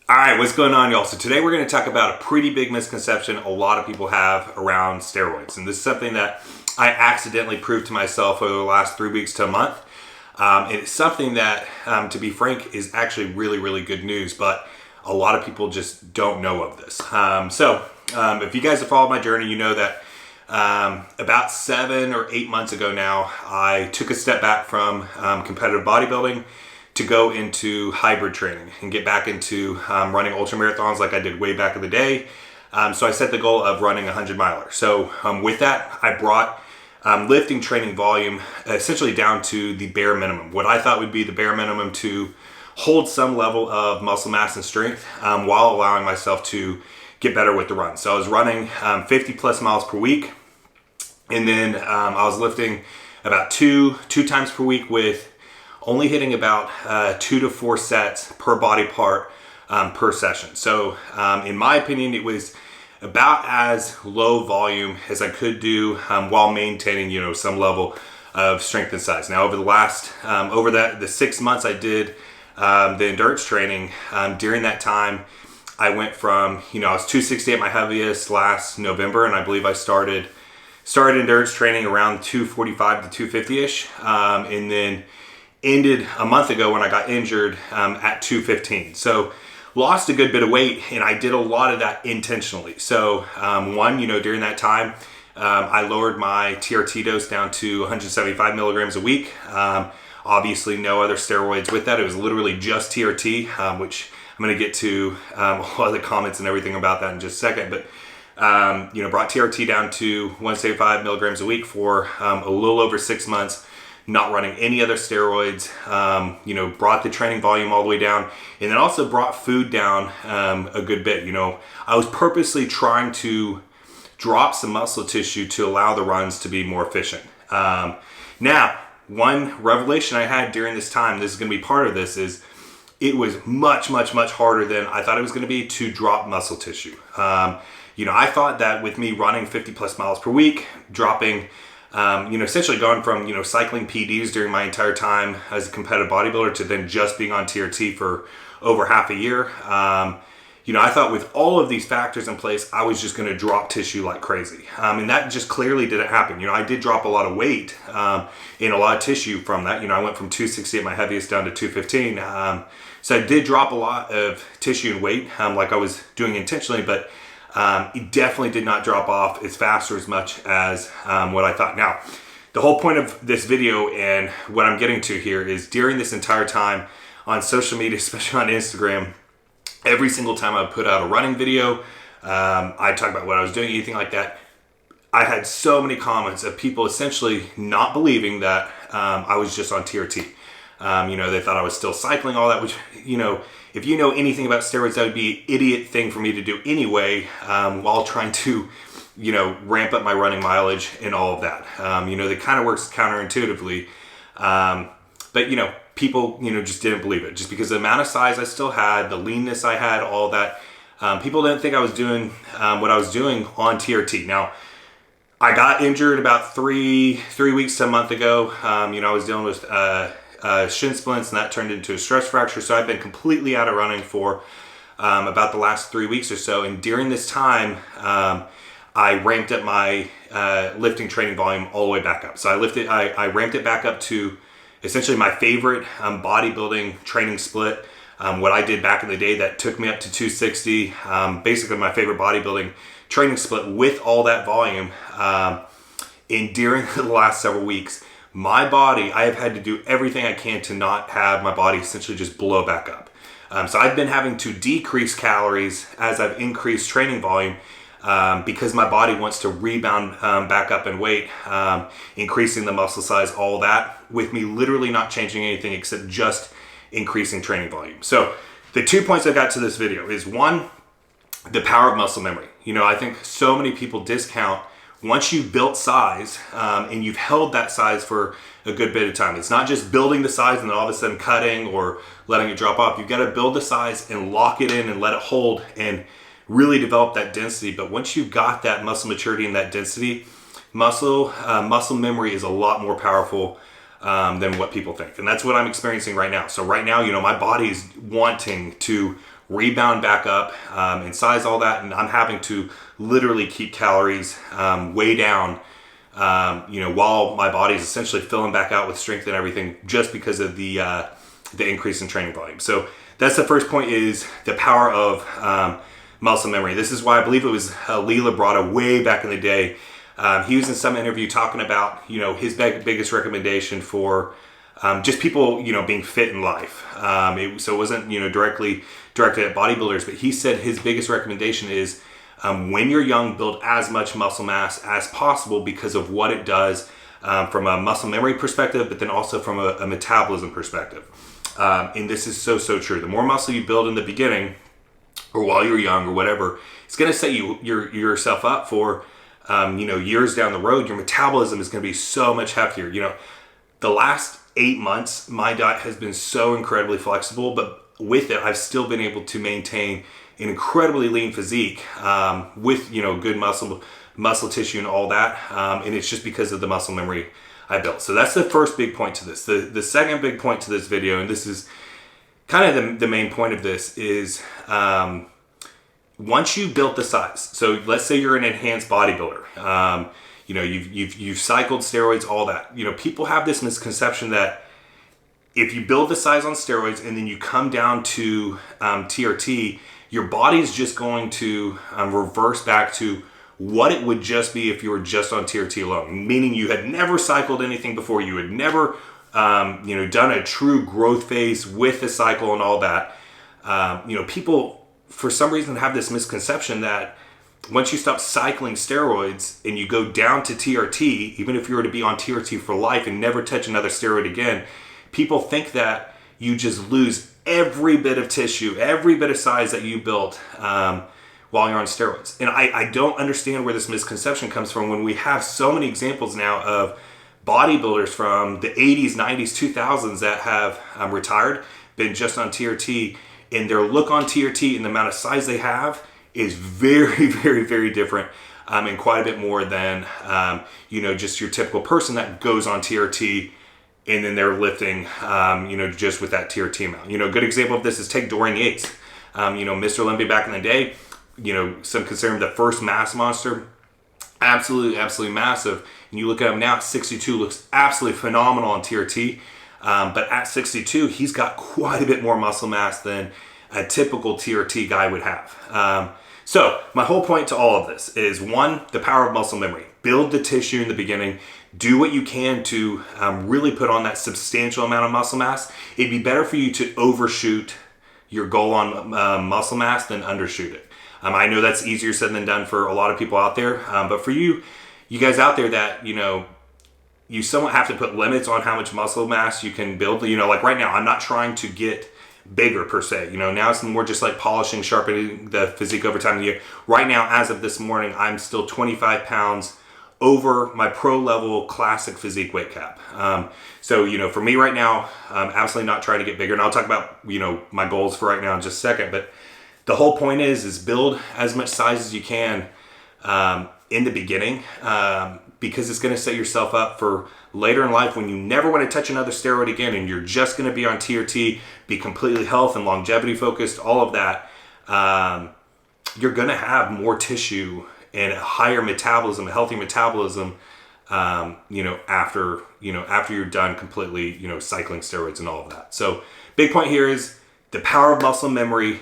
All right, what's going on, y'all? So today we're going to talk about a pretty big misconception a lot of people have around steroids. And this is something that I accidentally proved to myself over the last 3 weeks to a month. It's something that, to be frank, is actually really, really good news, but a lot of people just don't know of this. If you guys have followed my journey, you know that about 7 or 8 months ago now, I took a step back from competitive bodybuilding to go into hybrid training and get back into running ultra marathons like I did way back in the day. So I set the goal of running a 100 miler. So with that, I brought lifting training volume essentially down to the bare minimum, what I thought would be the bare minimum to hold some level of muscle mass and strength while allowing myself to get better with the run. So I was running 50 plus miles per week, and then I was lifting about two times per week with only hitting about 2 to 4 sets per body part per session. So in my opinion, it was about as low volume as I could do while maintaining, some level of strength and size. Now over the last, the 6 months I did the endurance training, during that time, I went from, I was 260 at my heaviest last November, and I believe I started endurance training around 245 to 250-ish, and then ended a month ago when I got injured at 215. So lost a good bit of weight, and I did a lot of that intentionally. So during that time, I lowered my TRT dose down to 175 milligrams a week. Obviously no other steroids with that. It was literally just TRT, which I'm going to get to a lot of the comments and everything about that in just a second. But brought TRT down to 175 milligrams a week for a little over 6 months, not running any other steroids, brought the training volume all the way down, and then also brought food down a good bit. I was purposely trying to drop some muscle tissue to allow the runs to be more efficient. Now, one revelation I had during this time, this is going to be part of this, is it was much, much, much harder than I thought it was going to be to drop muscle tissue. I thought that with me running 50 plus miles per week, dropping essentially going from, cycling PDs during my entire time as a competitive bodybuilder to then just being on TRT for over half a year. I thought with all of these factors in place, I was just going to drop tissue like crazy. And that just clearly didn't happen. I did drop a lot of weight in a lot of tissue from that. I went from 260 at my heaviest down to 215. So I did drop a lot of tissue and weight like I was doing intentionally, but it definitely did not drop off as fast or as much as what I thought. Now, the whole point of this video and what I'm getting to here is during this entire time on social media, especially on Instagram, every single time I put out a running video, I talk about what I was doing, anything like that, I had so many comments of people essentially not believing that I was just on TRT. They thought I was still cycling, all that, which, if you know anything about steroids, that would be an idiot thing for me to do anyway, while trying to, ramp up my running mileage and all of that. That kind of works counterintuitively. But people, just didn't believe it. Just because the amount of size I still had, the leanness I had, all that, people didn't think I was doing what I was doing on TRT. Now, I got injured about three weeks to a month ago. I was dealing with shin splints, and that turned into a stress fracture. So I've been completely out of running for about the last 3 weeks or so. And during this time, I ramped up my lifting training volume all the way back up. So I ramped it back up to essentially my favorite bodybuilding training split. What I did back in the day that took me up to 260, basically my favorite bodybuilding training split with all that volume. And during the last several weeks, my body, I have had to do everything I can to not have my body essentially just blow back up. So I've been having to decrease calories as I've increased training volume because my body wants to rebound back up in weight, increasing the muscle size, all that, with me literally not changing anything except just increasing training volume. So the 2 points I got to this video is, one, the power of muscle memory. I think so many people discount once you've built size and you've held that size for a good bit of time. It's not just building the size and then all of a sudden cutting or letting it drop off. You've got to build the size and lock it in and let it hold and really develop that density. But once you've got that muscle maturity and that density, muscle memory is a lot more powerful than what people think. And that's what I'm experiencing right now. So right now, my body is wanting to rebound back up in size, all that, and I'm having to literally keep calories way down, while my body is essentially filling back out with strength and everything, just because of the increase in training volume. So that's the first point, is the power of muscle memory. This is why I believe it was Lee Labrada way back in the day. He was in some interview talking about, his biggest recommendation for just people, being fit in life. So it wasn't, directly directed at bodybuilders, but he said his biggest recommendation is when you're young, build as much muscle mass as possible, because of what it does from a muscle memory perspective, but then also from a metabolism perspective. And this is so true. The more muscle you build in the beginning, or while you're young or whatever, it's going to set yourself up for, years down the road. Your metabolism is going to be so much heftier. The last 8 months, my diet has been so incredibly flexible, but with it, I've still been able to maintain an incredibly lean physique with, good muscle tissue and all that. And it's just because of the muscle memory I built. So that's the first big point to this. The second big point to this video, and this is kind of the main point of this, is once you built the size. So let's say you're an enhanced bodybuilder. You've cycled steroids, all that. People have this misconception that if you build the size on steroids and then you come down to TRT, your body's just going to reverse back to what it would just be if you were just on TRT alone. Meaning you had never cycled anything before, you had never done a true growth phase with the cycle and all that. People for some reason have this misconception that once you stop cycling steroids and you go down to TRT, even if you were to be on TRT for life and never touch another steroid again, people think that you just lose every bit of tissue, every bit of size that you built while you're on steroids. And I don't understand where this misconception comes from, when we have so many examples now of bodybuilders from the 80s, 90s, 2000s that have retired, been just on TRT, and their look on TRT and the amount of size they have is very, very, very different, and quite a bit more than, just your typical person that goes on TRT and then they're lifting, just with that TRT amount. A good example of this is take Dorian Yates. Mr. Olympia back in the day, some consider him the first mass monster. Absolutely massive. And you look at him now at 62, looks absolutely phenomenal on TRT. But at 62, he's got quite a bit more muscle mass than a typical TRT guy would have. So my whole point to all of this is, one, the power of muscle memory. Build the tissue in the beginning. Do what you can to really put on that substantial amount of muscle mass. It'd be better for you to overshoot your goal on muscle mass than undershoot it. I know that's easier said than done for a lot of people out there. But for you guys out there that, you somewhat have to put limits on how much muscle mass you can build. Like right now, I'm not trying to get bigger per se. Now it's more just like polishing, sharpening the physique over time. Right now, as of this morning, I'm still 25 pounds over my pro level classic physique weight cap. So, for me right now, I'm absolutely not trying to get bigger. And I'll talk about, my goals for right now in just a second. But the whole point is build as much size as you can in the beginning, because it's going to set yourself up for later in life when you never want to touch another steroid again and you're just going to be on TRT, be completely health and longevity focused, all of that. You're going to have more tissue and a higher metabolism, a healthy metabolism, after you're done completely, cycling steroids and all of that. So big point here is the power of muscle memory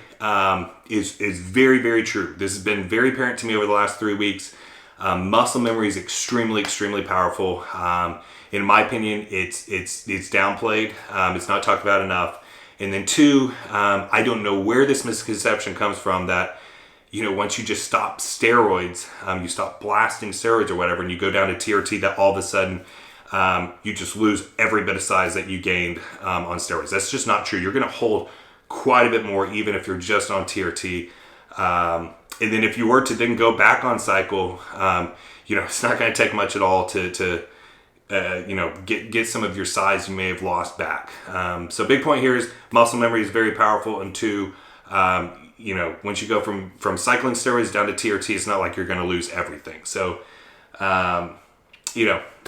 is very, very true. This has been very apparent to me over the last 3 weeks. Muscle memory is extremely, extremely powerful. In my opinion, it's downplayed. It's not talked about enough. And then two, I don't know where this misconception comes from that, once you just stop steroids, you stop blasting steroids or whatever, and you go down to TRT, that all of a sudden you just lose every bit of size that you gained on steroids. That's just not true. You're going to hold quite a bit more even if you're just on TRT. And then if you were to then go back on cycle, it's not going to take much at all to get some of your size you may have lost back. So big point here is muscle memory is very powerful. And two, once you go from cycling steroids down to TRT, it's not like you're going to lose everything. So,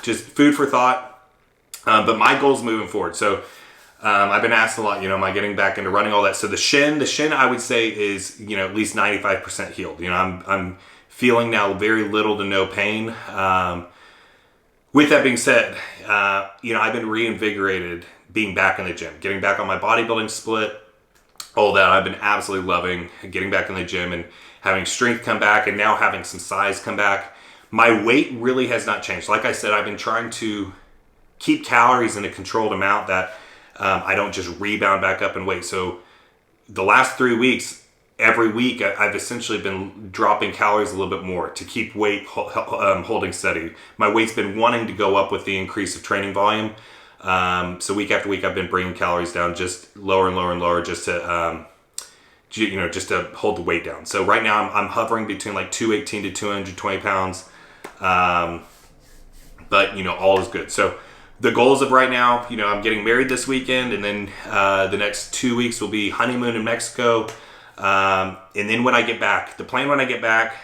just food for thought. But my goals moving forward. So, I've been asked a lot, am I getting back into running, all that. So the shin I would say is, at least 95% healed. I'm feeling now very little to no pain. With that being said, I've been reinvigorated being back in the gym, getting back on my bodybuilding split, all that. I've been absolutely loving getting back in the gym and having strength come back and now having some size come back. My weight really has not changed. Like I said, I've been trying to keep calories in a controlled amount that I don't just rebound back up in weight. So the last 3 weeks, every week, I've essentially been dropping calories a little bit more to keep weight holding steady. My weight's been wanting to go up with the increase of training volume. So week after week, I've been bringing calories down just lower and lower and lower just to, just to hold the weight down. So right now I'm hovering between like 218 to 220 pounds. But all is good. So the goals of right now, I'm getting married this weekend, and then the next 2 weeks will be honeymoon in Mexico. And then when I get back, the plan when I get back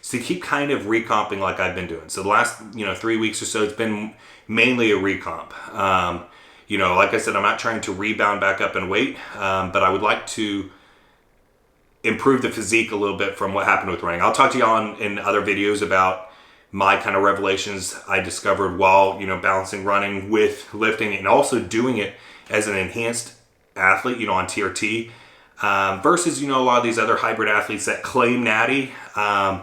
is to keep kind of recomping like I've been doing. So the last 3 weeks or so, it's been mainly a recomp. Like I said, I'm not trying to rebound back up in weight, but I would like to improve the physique a little bit from what happened with running. I'll talk to y'all in other videos about my kind of revelations I discovered while, balancing running with lifting and also doing it as an enhanced athlete, on TRT, versus, a lot of these other hybrid athletes that claim natty, and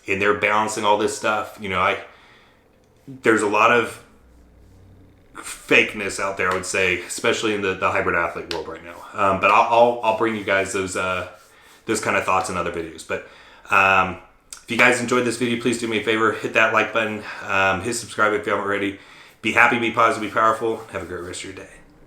they're balancing all this stuff. There's a lot of fakeness out there, I would say, especially in the hybrid athlete world right now. But I'll bring you guys those kind of thoughts in other videos. But, if you guys enjoyed this video, please do me a favor, hit that like button, hit subscribe if you haven't already. Be happy, be positive, be powerful. Have a great rest of your day.